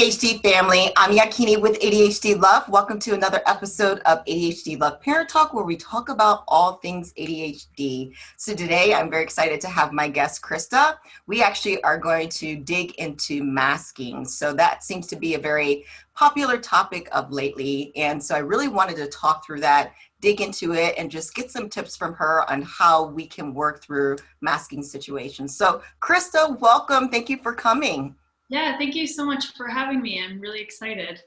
ADHD family. I'm Yakini with ADHD Love. Welcome to another episode of ADHD Love Parent Talk, where we talk about all things ADHD. So today I'm very excited to have my guest, Krista. We actually are going to dig into masking. So that seems to be a very popular topic of lately. And so I really wanted to talk through that, dig into it, and just get some tips from her on how we can work through masking situations. So Krista, welcome. Thank you for coming. Yeah, thank you so much for having me. I'm really excited.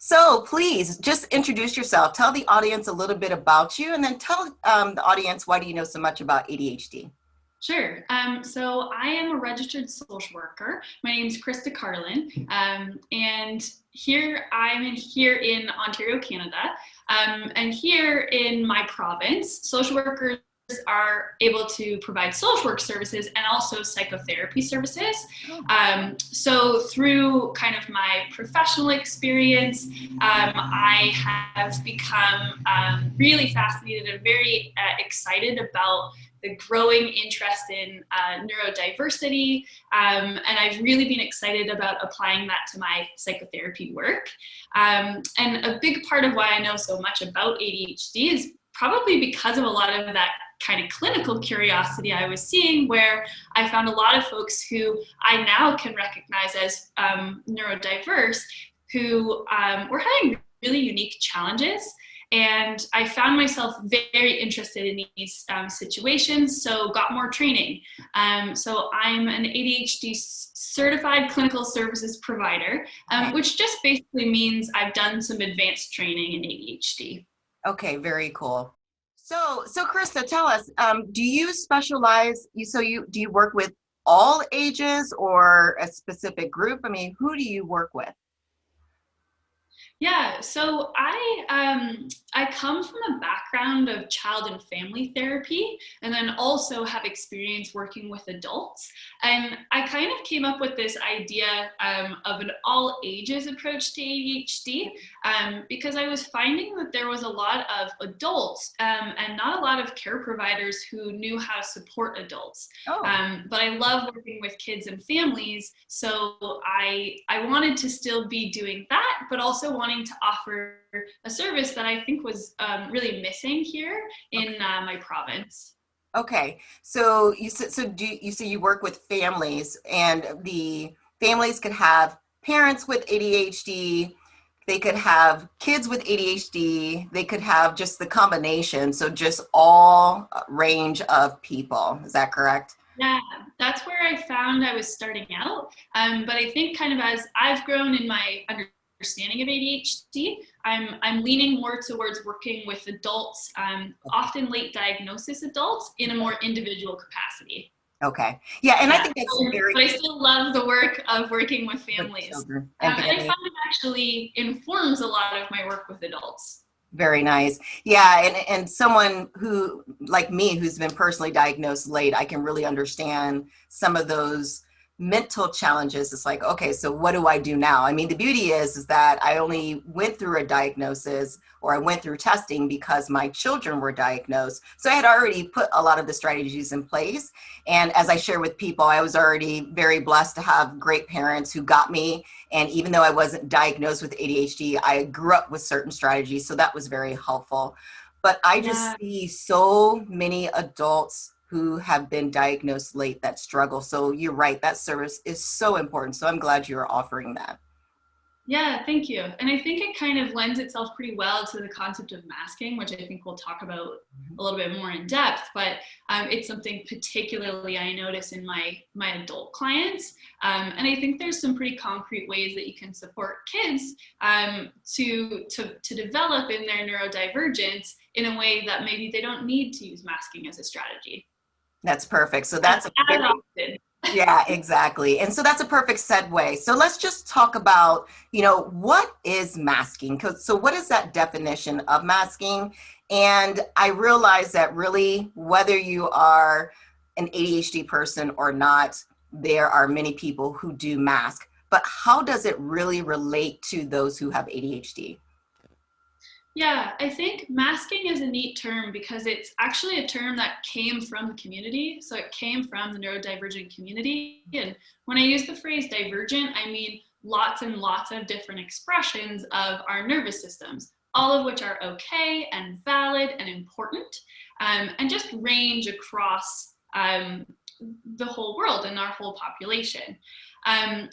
So please just introduce yourself. Tell the audience a little bit about you, and then tell the audience, why do you know so much about ADHD? Sure. So I am a registered social worker. My name is Krista Carlin, and I'm here in Ontario, Canada. And here in my province, social workers are able to provide social work services and also psychotherapy services. So through kind of my professional experience, I have become really fascinated and very excited about the growing interest in neurodiversity, and I've really been excited about applying that to my psychotherapy work. And a big part of why I know so much about ADHD is probably because of a lot of that kind of clinical curiosity I was seeing, where I found a lot of folks who I now can recognize as neurodiverse who were having really unique challenges. And I found myself very interested in these situations, so got more training. So I'm an ADHD certified clinical services provider, which just basically means I've done some advanced training in ADHD. Okay, very cool. So Krista, tell us, do you specialize, do you work with all ages or a specific group? I mean, who do you work with? Yeah, so I come from a background of child and family therapy, and then also have experience working with adults. And I kind of came up with this idea of an all ages approach to ADHD because I was finding that there was a lot of adults and not a lot of care providers who knew how to support adults. Oh. But I love working with kids and families, so I wanted to still be doing that, but also wanting to offer a service that I think was really missing here in my province. Okay, so you said, you say you work with families, and the families could have parents with ADHD, they could have kids with ADHD, they could have just the combination, so just all range of people. Is that correct? Yeah, that's where I found I was starting out. But I think kind of as I've grown in my understanding of ADHD, I'm leaning more towards working with adults, often late diagnosis adults, in a more individual capacity. Okay. Yeah, and I Yeah, think that's very but I still love the work of working with families. children And and I families. find it actually informs a lot of my work with adults. Very nice. Yeah, and someone who, like me, who's been personally diagnosed late, I can really understand some of those mental challenges. It's like, okay, so what do I do now? I mean, the beauty is that I only went through a diagnosis, or I went through testing because my children were diagnosed. So I had already put a lot of the strategies in place. And as I share with people, I was already very blessed to have great parents who got me. And even though I wasn't diagnosed with ADHD, I grew up with certain strategies. So that was very helpful. But I just see so many adults who have been diagnosed late that struggle. So you're right, that service is so important. So I'm glad you're offering that. Yeah, thank you. And I think it kind of lends itself pretty well to the concept of masking, which I think we'll talk about a little bit more in depth, but it's something particularly I notice in my adult clients. And I think there's some pretty concrete ways that you can support kids to develop in their neurodivergence in a way that maybe they don't need to use masking as a strategy. That's perfect. So that's a As very, often. yeah, exactly. And so that's a perfect segue. So let's just talk about, what is masking? So what is that definition of masking? And I realize that really, whether you are an ADHD person or not, there are many people who do mask. But how does it really relate to those who have ADHD? Yeah, I think masking is a neat term because it's actually a term that came from the community. So it came from the neurodivergent community. And when I use the phrase divergent, I mean lots and lots of different expressions of our nervous systems, all of which are okay and valid and important, and just range across the whole world and our whole population.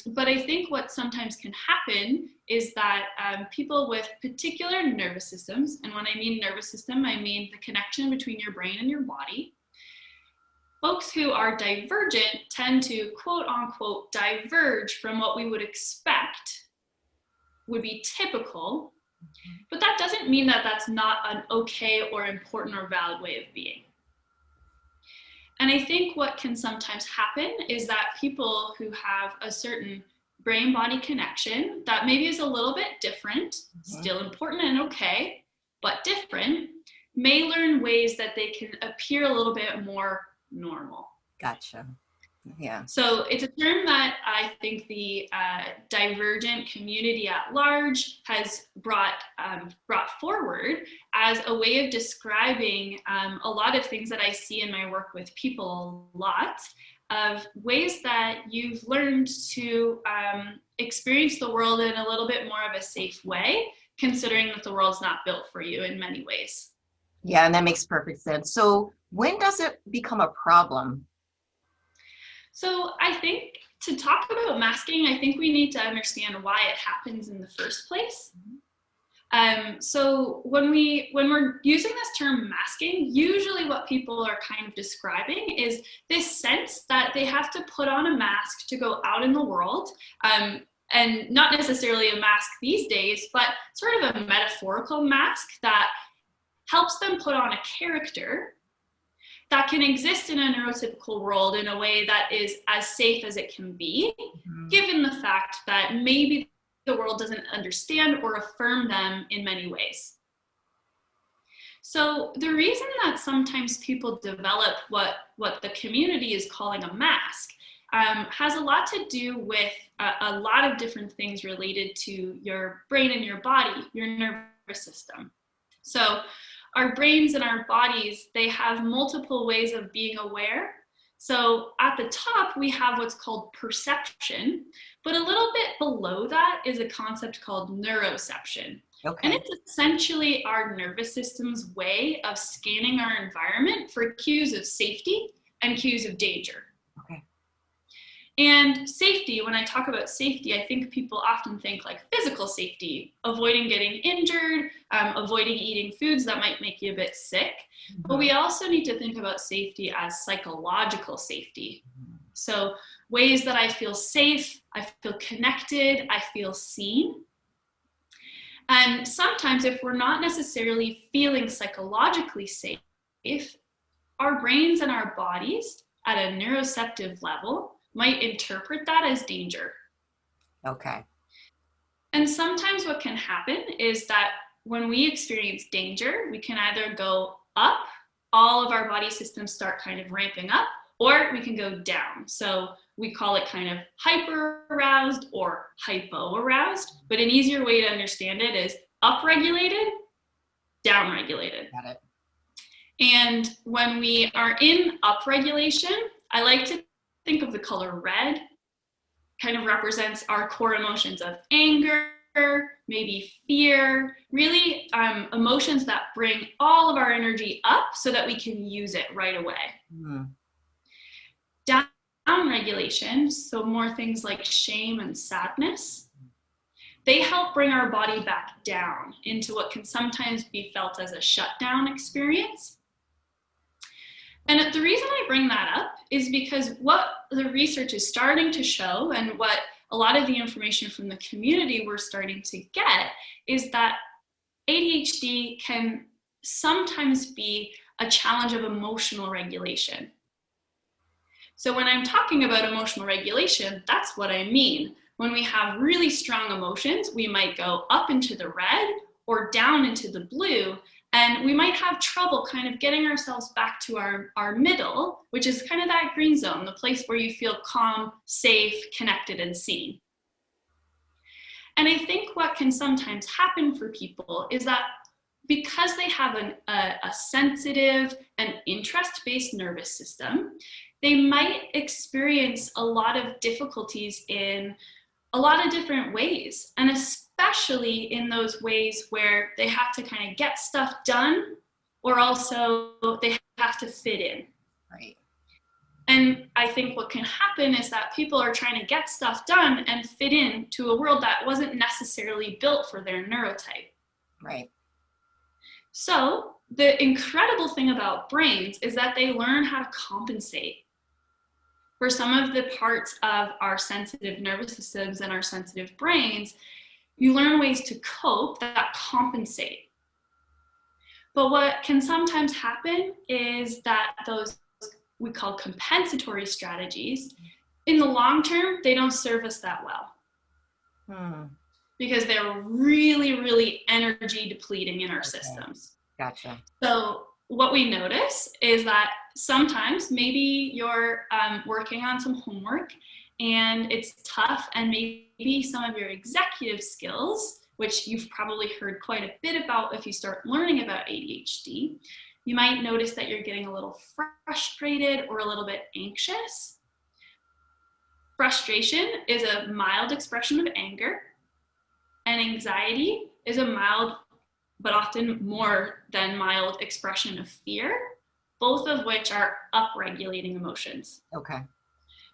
But I think what sometimes can happen is that people with particular nervous systems, and when I mean nervous system, I mean the connection between your brain and your body. Folks who are divergent tend to, quote unquote, diverge from what we would expect would be typical, but that doesn't mean that that's not an okay or important or valid way of being. And I think what can sometimes happen is that people who have a certain brain-body connection that maybe is a little bit different, still important and okay, but different, may learn ways that they can appear a little bit more normal. Gotcha. Yeah. So it's a term that I think the divergent community at large has brought forward as a way of describing a lot of things that I see in my work with people a lot, of ways that you've learned to experience the world in a little bit more of a safe way, considering that the world's not built for you in many ways. Yeah, and that makes perfect sense. So when does it become a problem? So I think to talk about masking, I think we need to understand why it happens in the first place. So when we're using this term masking, usually what people are kind of describing is this sense that they have to put on a mask to go out in the world, and not necessarily a mask these days, but sort of a metaphorical mask that helps them put on a character that can exist in a neurotypical world in a way that is as safe as it can be, given the fact that maybe the world doesn't understand or affirm them in many ways. So the reason that sometimes people develop what the community is calling a mask has a lot to do with a lot of different things related to your brain and your body, your nervous system. So our brains and our bodies, they have multiple ways of being aware. So at the top, we have what's called perception, but a little bit below that is a concept called neuroception. Okay. And it's essentially our nervous system's way of scanning our environment for cues of safety and cues of danger. Okay. And safety, when I talk about safety, I think people often think like physical safety, avoiding getting injured, avoiding eating foods that might make you a bit sick. But we also need to think about safety as psychological safety. So ways that I feel safe, I feel connected, I feel seen. And sometimes if we're not necessarily feeling psychologically safe, our brains and our bodies at a neuroceptive level might interpret that as danger. Okay. And sometimes what can happen is that when we experience danger, we can either go up, all of our body systems start kind of ramping up, or we can go down. So we call it kind of hyper-aroused or hypo-aroused, but an easier way to understand it is up-regulated, down-regulated. Got it. And when we are in up-regulation, I like to think of the color red, kind of represents our core emotions of anger, maybe fear, really emotions that bring all of our energy up so that we can use it right away. Down regulation, so more things like shame and sadness, they help bring our body back down into what can sometimes be felt as a shutdown experience. And the reason I bring that up is because what the research is starting to show, and what a lot of the information from the community we're starting to get, is that ADHD can sometimes be a challenge of emotional regulation. So when I'm talking about emotional regulation, that's what I mean. When we have really strong emotions, we might go up into the red or down into the blue, and we might have trouble kind of getting ourselves back to our middle, which is kind of that green zone, the place where you feel calm, safe, connected, and seen. And I think what can sometimes happen for people is that because they have a sensitive and interest-based nervous system, they might experience a lot of difficulties in a lot of different ways, and especially in those ways where they have to kind of get stuff done, or also they have to fit in. Right. And I think what can happen is that people are trying to get stuff done and fit in to a world that wasn't necessarily built for their neurotype. Right. So the incredible thing about brains is that they learn how to compensate for some of the parts of our sensitive nervous systems and our sensitive brains. You learn ways to cope that compensate. But what can sometimes happen is that those we call compensatory strategies, in the long term, they don't serve us that well. Because they're really, really energy depleting in our systems. Gotcha. So what we notice is that sometimes maybe you're working on some homework and it's tough, and maybe some of your executive skills, which you've probably heard quite a bit about if you start learning about ADHD, you might notice that you're getting a little frustrated or a little bit anxious. Frustration is a mild expression of anger, and anxiety is a mild, but often more than mild, expression of fear, both of which are upregulating emotions. Okay.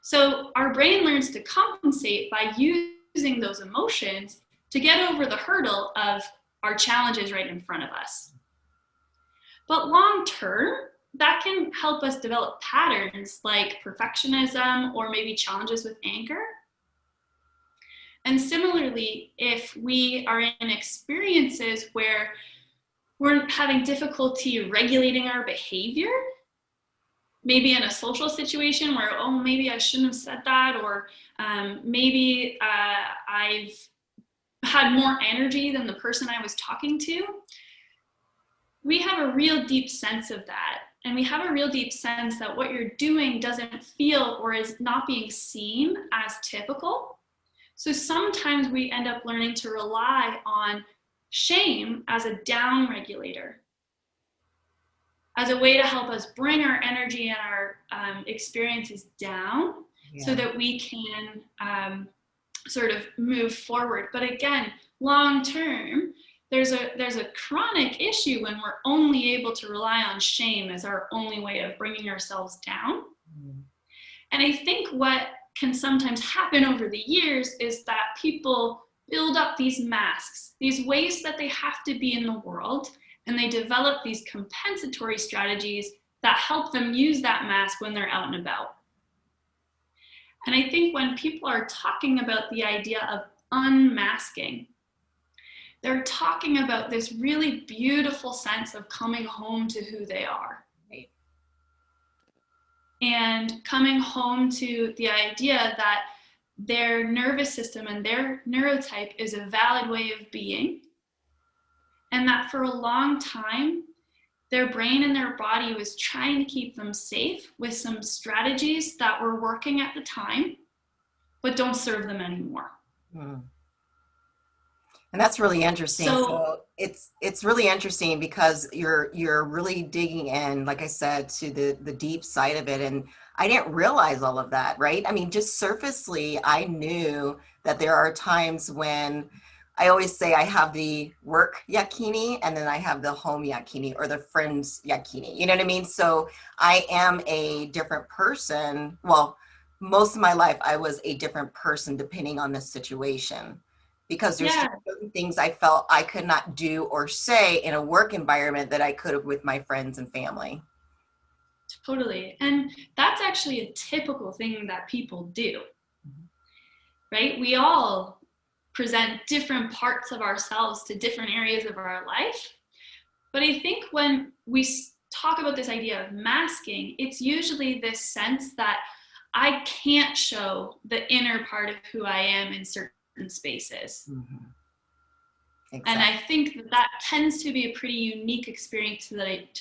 So our brain learns to compensate by using those emotions to get over the hurdle of our challenges right in front of us. But long term, that can help us develop patterns like perfectionism or maybe challenges with anger. And similarly, if we are in experiences where we're having difficulty regulating our behavior, maybe in a social situation where, oh, maybe I shouldn't have said that, or maybe I've had more energy than the person I was talking to, we have a real deep sense of that. And we have a real deep sense that what you're doing doesn't feel or is not being seen as typical. So sometimes we end up learning to rely on shame as a down regulator, as a way to help us bring our energy and our experiences down, so that we can sort of move forward. But again, long term, there's a chronic issue when we're only able to rely on shame as our only way of bringing ourselves down. And I think what can sometimes happen over the years is that people build up these masks, these ways that they have to be in the world, and they develop these compensatory strategies that help them use that mask when they're out and about. And I think when people are talking about the idea of unmasking, they're talking about this really beautiful sense of coming home to who they are. Right. And coming home to the idea that their nervous system and their neurotype is a valid way of being, and that for a long time, their brain and their body was trying to keep them safe with some strategies that were working at the time, but don't serve them anymore. And that's really interesting. So it's really interesting because you're really digging in, like I said, to the deep side of it. And I didn't realize all of that, right? I mean, just surfacely, I knew that there are times when I always say I have the work Yakini and then I have the home Yakini or the friends Yakini. You know what I mean? So I am a different person. Well, most of my life, I was a different person depending on the situation. Because there's certain things I felt I could not do or say in a work environment that I could have with my friends and family. Totally. And that's actually a typical thing that people do, right? We all present different parts of ourselves to different areas of our life. But I think when we talk about this idea of masking, it's usually this sense that I can't show the inner part of who I am in certain spaces. Exactly. And I think that tends to be a pretty unique experience to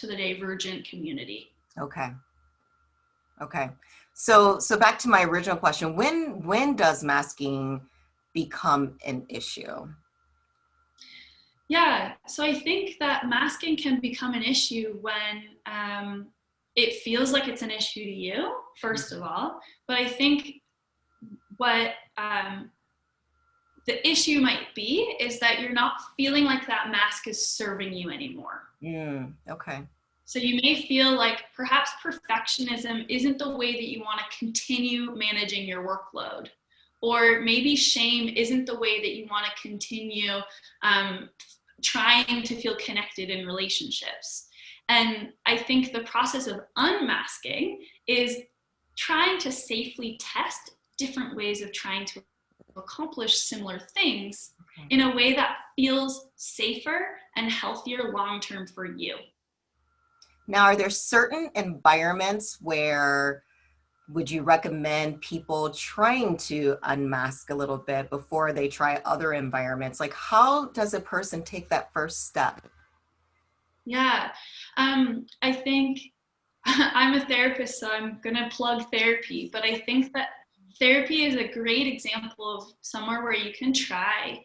the Divergent community. Okay. So back to my original question, when does masking become an issue? Yeah, so I think that masking can become an issue when it feels like it's an issue to you, first of all. But I think what the issue might be is that you're not feeling like that mask is serving you anymore. Okay. So you may feel like perhaps perfectionism isn't the way that you want to continue managing your workload. Or maybe shame isn't the way that you want to continue trying to feel connected in relationships. And I think the process of unmasking is trying to safely test different ways of trying to accomplish similar things in a way that feels safer and healthier long term for you. Now, are there certain environments where would you recommend people trying to unmask a little bit before they try other environments? Like, how does a person take that first step? Yeah, I think I'm a therapist, so I'm going to plug therapy, but I think that therapy is a great example of somewhere where you can try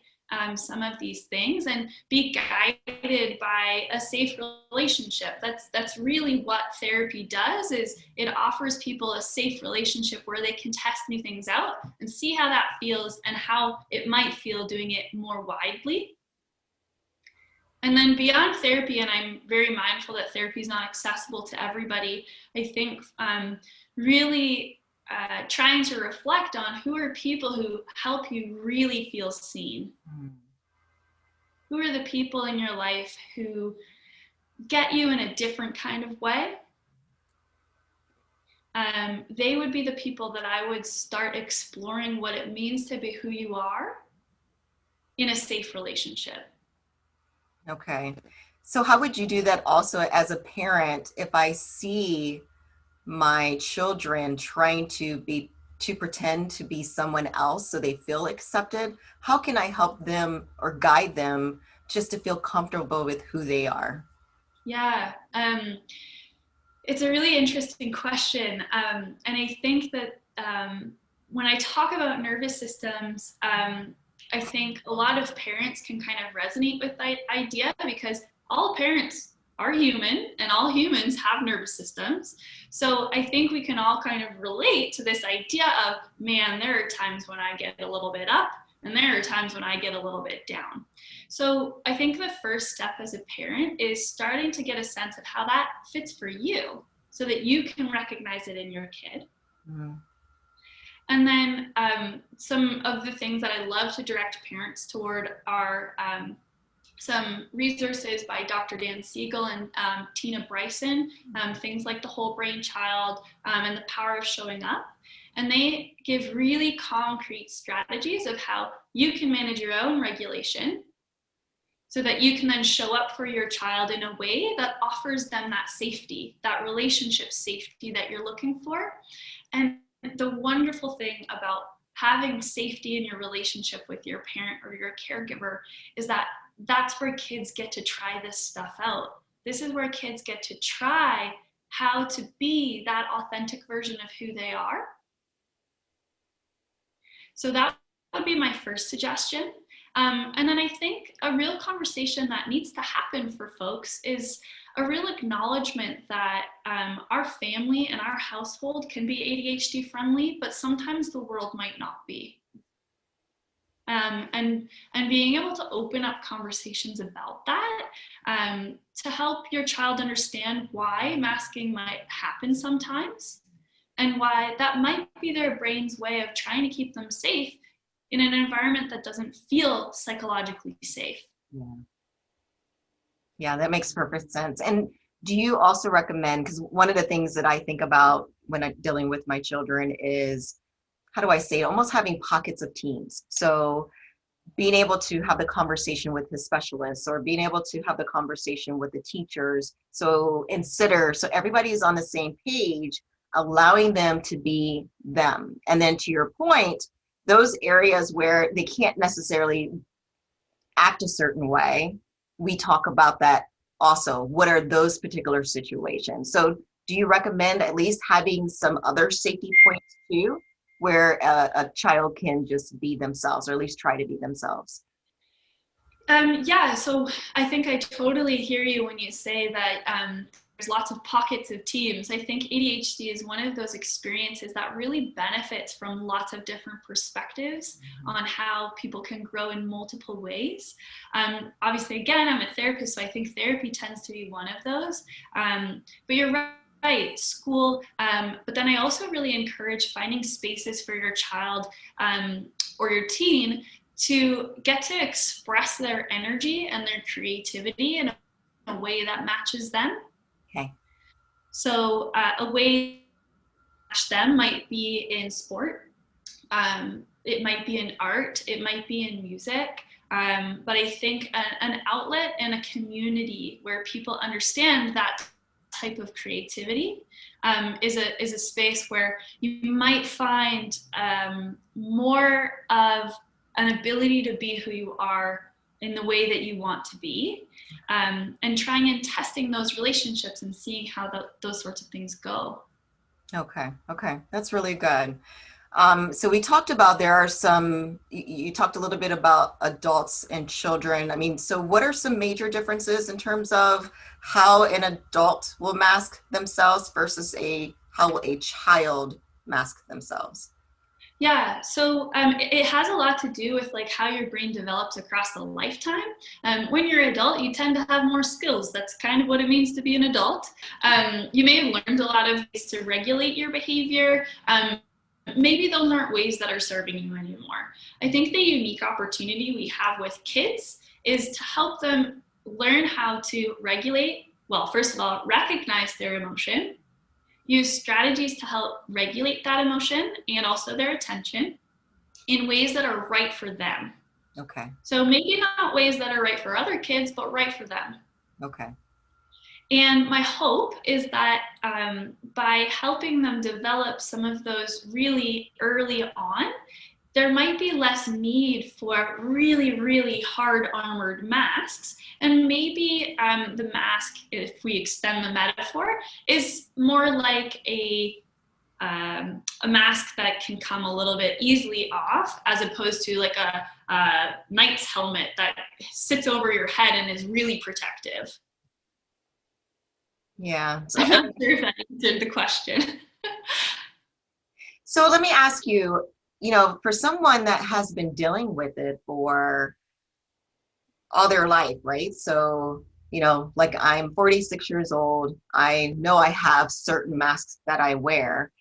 some of these things and be guided by a safe relationship. That's really what therapy does, is it offers people a safe relationship where they can test new things out and see how that feels and how it might feel doing it more widely. And then beyond therapy, and I'm very mindful that therapy is not accessible to everybody, I think really trying to reflect on who are people who help you really feel seen. Who are the people in your life who get you in a different kind of way? They would be the people that I would start exploring what it means to be who you are in a safe relationship. Okay. So how would you do that also as a parent if I see my children trying to pretend to be someone else so they feel accepted? How can I help them or guide them just to feel comfortable with who they are? Yeah, it's a really interesting question. And I think that when I talk about nervous systems, I think a lot of parents can kind of resonate with that idea because all parents are human and all humans have nervous systems. So I think we can all kind of relate to this idea of, man, there are times when I get a little bit up and there are times when I get a little bit down. So I think the first step as a parent is starting to get a sense of how that fits for you so that you can recognize it in your kid. Mm. And then some of the things that I love to direct parents toward are some resources by Dr. Dan Siegel and Tina Bryson, things like the whole brain child and the power of showing up. And they give really concrete strategies of how you can manage your own regulation so that you can then show up for your child in a way that offers them that safety, that relationship safety that you're looking for. And the wonderful thing about having safety in your relationship with your parent or your caregiver is that that's where kids get to try this stuff out. This is where kids get to try how to be that authentic version of who they are. So that would be my first suggestion. And then I think a real conversation that needs to happen for folks is a real acknowledgement that our family and our household can be ADHD friendly, but sometimes the world might not be. And being able to open up conversations about that to help your child understand why masking might happen sometimes and why that might be their brain's way of trying to keep them safe in an environment that doesn't feel psychologically safe. Yeah. Yeah, that makes perfect sense. And do you also recommend, because one of the things that I think about when I'm dealing with my children is, how do I say it, almost having pockets of teams. So being able to have the conversation with the specialists or being able to have the conversation with the teachers. So so everybody is on the same page, allowing them to be them. And then to your point, those areas where they can't necessarily act a certain way, we talk about that also. What are those particular situations? So do you recommend at least having some other safety points too, where a child can just be themselves or at least try to be themselves? Yeah, so I think I totally hear you when you say that there's lots of pockets of teams. I think ADHD is one of those experiences that really benefits from lots of different perspectives on how people can grow in multiple ways. Obviously, again, I'm a therapist, so I think therapy tends to be one of those. But you're right, school. But then I also really encourage finding spaces for your child or your teen to get to express their energy and their creativity in a way that matches them. Okay. So a way to match them might be in sport. It might be in art. It might be in music. But I think an outlet and a community where people understand that type of creativity is a space where you might find more of an ability to be who you are in the way that you want to be, and trying and testing those relationships and seeing how those sorts of things go. Okay. Okay. That's really good. So we talked about there are some, you talked a little bit about adults and children. I mean, so what are some major differences in terms of how an adult will mask themselves versus how will a child mask themselves? Yeah, so it has a lot to do with like how your brain develops across the lifetime. When you're an adult, you tend to have more skills. That's kind of what it means to be an adult. You may have learned a lot of ways to regulate your behavior. Maybe those aren't ways that are serving you anymore. I think the unique opportunity we have with kids is to help them learn how to regulate, well, first of all, recognize their emotion, use strategies to help regulate that emotion and also their attention in ways that are right for them. Okay. So maybe not ways that are right for other kids, but right for them. Okay. And my hope is that by helping them develop some of those really early on, there might be less need for really, really hard armored masks. And maybe the mask, if we extend the metaphor, is more like a mask that can come a little bit easily off, as opposed to like a knight's helmet that sits over your head and is really protective. Yeah. I'm not sure if that answered the question. So let me ask you, for someone that has been dealing with it for all their life, right? So, like I'm 46 years old. I know I have certain masks that I wear.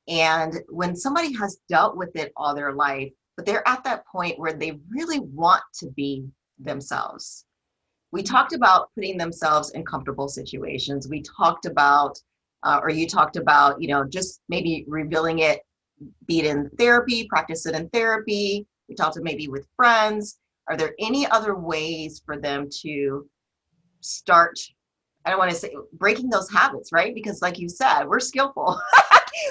And when somebody has dealt with it all their life, but they're at that point where they really want to be themselves. We talked about putting themselves in comfortable situations. We talked about, or you talked about, just maybe revealing it, be it in therapy, practice it in therapy. We talked about maybe with friends. Are there any other ways for them to start? I don't want to say breaking those habits, right? Because like you said, we're skillful.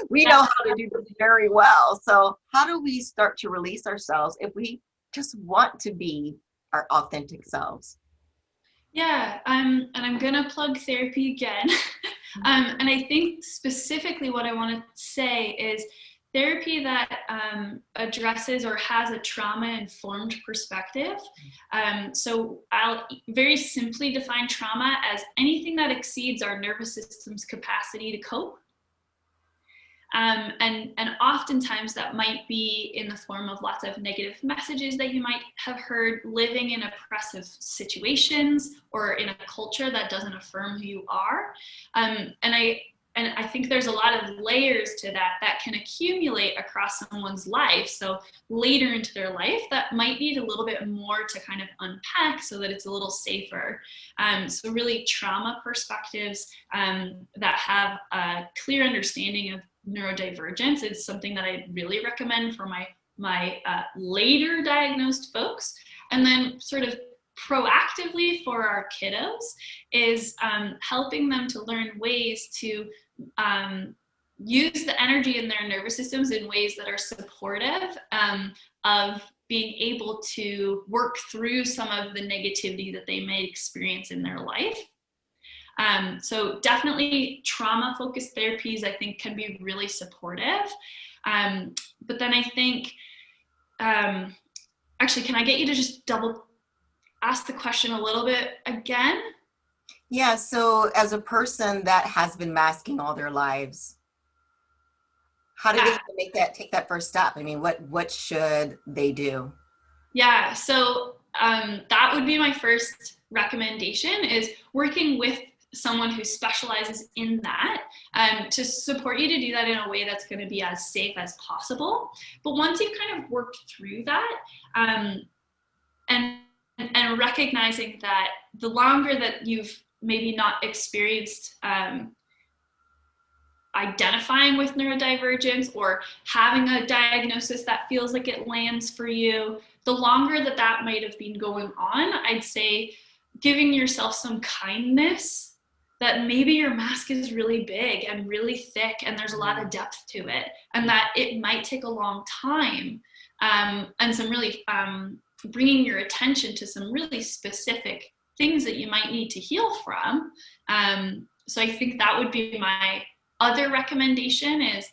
We know how to do this very well. So how do we start to release ourselves if we just want to be our authentic selves? Yeah, and I'm gonna plug therapy again. And I think specifically what I want to say is therapy that addresses or has a trauma-informed perspective. So I'll very simply define trauma as anything that exceeds our nervous system's capacity to cope. And oftentimes that might be in the form of lots of negative messages that you might have heard, living in oppressive situations or in a culture that doesn't affirm who you are. And I think there's a lot of layers to that can accumulate across someone's life. So later into their life, that might need a little bit more to kind of unpack so that it's a little safer. So really trauma perspectives that have a clear understanding of neurodivergence is something that I really recommend for my later diagnosed folks. And then sort of proactively for our kiddos is helping them to learn ways to use the energy in their nervous systems in ways that are supportive of being able to work through some of the negativity that they may experience in their life. So definitely trauma-focused therapies, I think, can be really supportive. But then I think, actually, can I get you to just double ask the question a little bit again? Yeah, so as a person that has been masking all their lives, how do they Yeah. even take that first step? I mean, what should they do? Yeah, so that would be my first recommendation is working with someone who specializes in that to support you to do that in a way that's going to be as safe as possible. But once you've kind of worked through that, um, and and recognizing that the longer that you've maybe not experienced identifying with neurodivergence or having a diagnosis that feels like it lands for you, the longer that that might have been going on, I'd say giving yourself some kindness that maybe your mask is really big and really thick and there's a lot of depth to it, and that it might take a long time, and some really bringing your attention to some really specific things that you might need to heal from. So I think that would be my other recommendation, is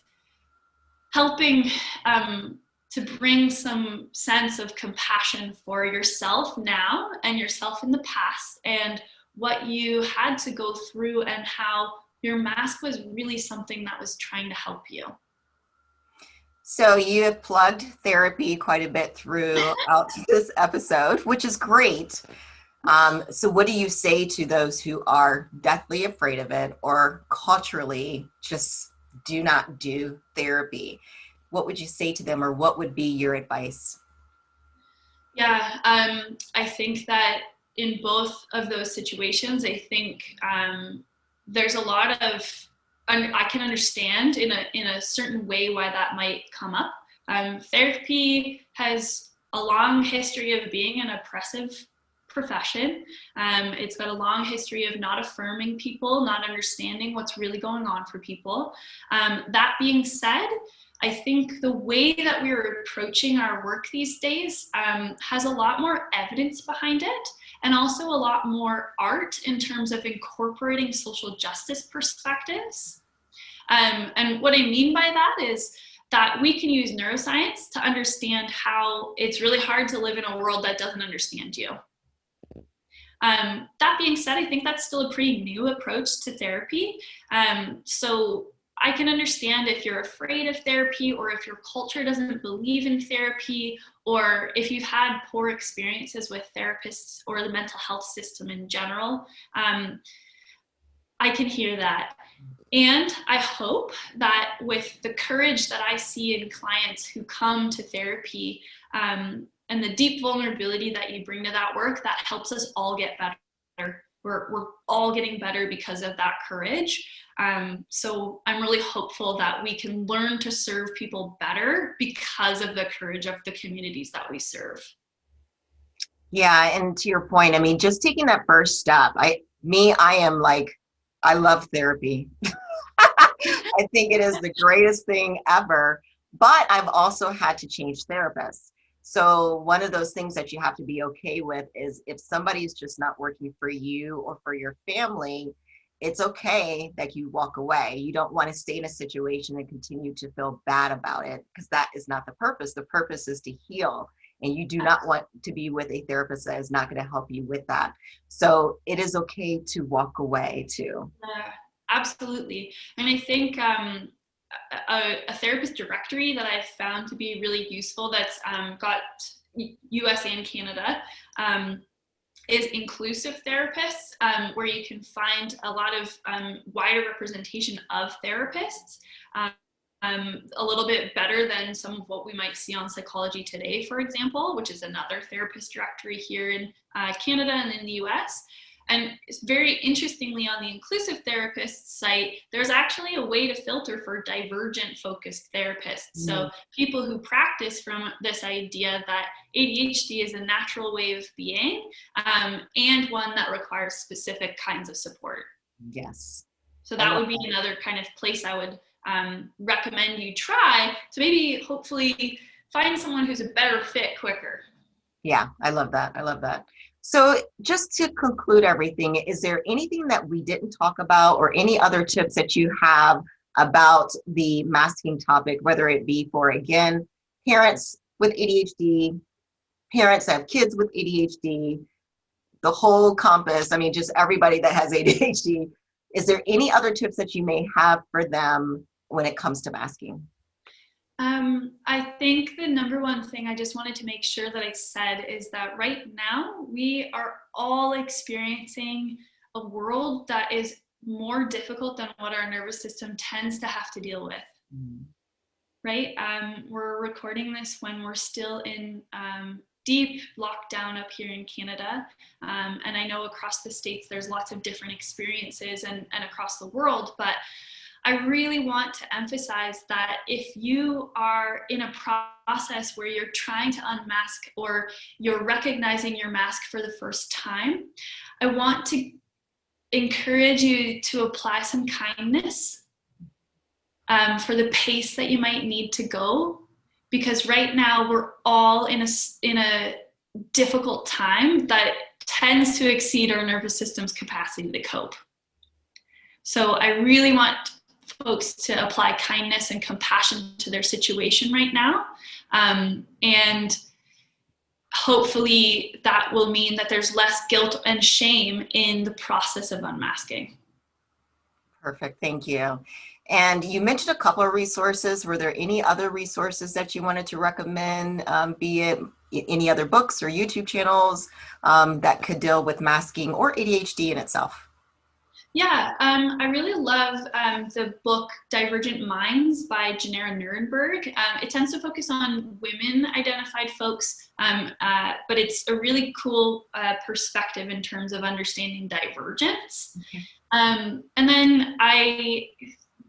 helping to bring some sense of compassion for yourself now and yourself in the past, and what you had to go through, and how your mask was really something that was trying to help you. So you have plugged therapy quite a bit throughout this episode, which is great. So what do you say to those who are deathly afraid of it or culturally just do not do therapy? What would you say to them, or what would be your advice? Yeah, I think that in both of those situations, I think there's a lot of, I can understand in a certain way why that might come up. Therapy has a long history of being an oppressive profession. It's got a long history of not affirming people, not understanding what's really going on for people. That being said, I think the way that we're approaching our work these days has a lot more evidence behind it, and also a lot more art in terms of incorporating social justice perspectives. And what I mean by that is that we can use neuroscience to understand how it's really hard to live in a world that doesn't understand you. That being said, I think that's still a pretty new approach to therapy. So I can understand if you're afraid of therapy, or if your culture doesn't believe in therapy, or if you've had poor experiences with therapists or the mental health system in general. I can hear that. And I hope that with the courage that I see in clients who come to therapy, and the deep vulnerability that you bring to that work, that helps us all get better. We're all getting better because of that courage. So I'm really hopeful that we can learn to serve people better because of the courage of the communities that we serve. Yeah, and to your point, I mean, just taking that first step, I am like, I love therapy. I think it is the greatest thing ever, but I've also had to change therapists. So one of those things that you have to be okay with is if somebody's just not working for you or for your family, it's okay that you walk away. You don't want to stay in a situation and continue to feel bad about it, because that is not the purpose. The purpose is to heal. And you do not want to be with a therapist that is not going to help you with that. So it is okay to walk away too. Absolutely. And I think a therapist directory that I've found to be really useful, that's got US and Canada, is inclusive therapists, where you can find a lot of wider representation of therapists. A little bit better than some of what we might see on Psychology Today, for example, which is another therapist directory here in Canada and in the US. And very interestingly, on the inclusive therapist site, there's actually a way to filter for divergent focused therapists. So people who practice from this idea that ADHD is a natural way of being, and one that requires specific kinds of support. Yes. So that would be another kind of place I would recommend you try to maybe hopefully find someone who's a better fit quicker. Yeah, I love that. I love that. So just to conclude everything, is there anything that we didn't talk about, or any other tips that you have about the masking topic, whether it be for, again, parents with ADHD, parents that have kids with ADHD, the whole compass. I mean, just everybody that has ADHD. Is there any other tips that you may have for them when it comes to masking? I think the number one thing I just wanted to make sure that I said is that right now we are all experiencing a world that is more difficult than what our nervous system tends to have to deal with. Right? We're recording this when we're still in deep lockdown up here in Canada. And I know across the States, there's lots of different experiences and across the world, but I really want to emphasize that if you are in a process where you're trying to unmask or you're recognizing your mask for the first time, I want to encourage you to apply some kindness for the pace that you might need to go, because right now we're all in a difficult time that tends to exceed our nervous system's capacity to cope. So I really want folks to apply kindness and compassion to their situation right now. And hopefully that will mean that there's less guilt and shame in the process of unmasking. Perfect, thank you. And you mentioned a couple of resources. Were there any other resources that you wanted to recommend, be it any other books or YouTube channels that could deal with masking or ADHD in itself? Yeah, I really love the book Divergent Minds by Jenara Nerenburg. It tends to focus on women-identified folks, but it's a really cool perspective in terms of understanding divergence. Okay. And then I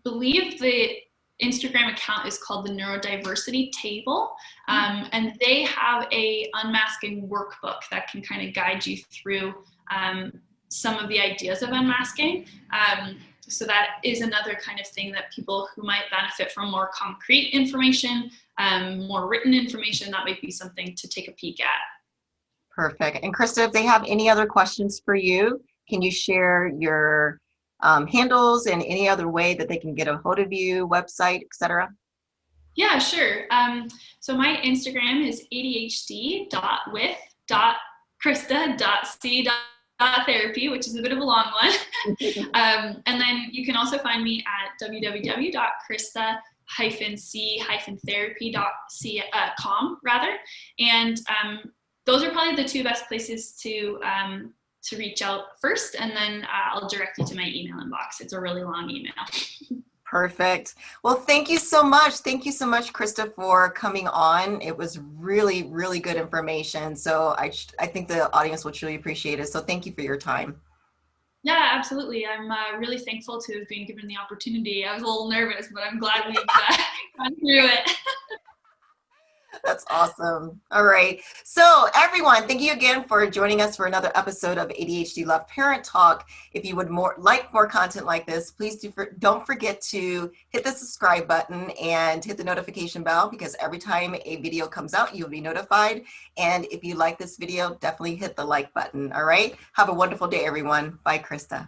believe the Instagram account is called the Neurodiversity Table, and they have a unmasking workbook that can kind of guide you through some of the ideas of unmasking. So that is another kind of thing that people who might benefit from more concrete information, more written information, that might be something to take a peek at. Perfect. And Krista, if they have any other questions for you, can you share your handles and any other way that they can get a hold of you, website, etc.? Yeah, sure. So my Instagram is adhd.with.krista.c.therapy, which is a bit of a long one. And then you can also find me at www.krista-c-therapy.com rather. And those are probably the two best places to reach out first, and then I'll direct you to my email inbox. It's a really long email. Perfect. Well, thank you so much. Thank you so much, Krista, for coming on. It was really, really good information. So I think the audience will truly appreciate it. So thank you for your time. Yeah, absolutely. I'm really thankful to have been given the opportunity. I was a little nervous, but I'm glad we've gone through it. That's awesome. All right. So everyone, thank you again for joining us for another episode of ADHD Love Parent Talk. If you would like more content like this, please don't forget to hit the subscribe button and hit the notification bell, because every time a video comes out, you'll be notified. And if you like this video, definitely hit the like button. All right. Have a wonderful day, everyone. Bye, Krista.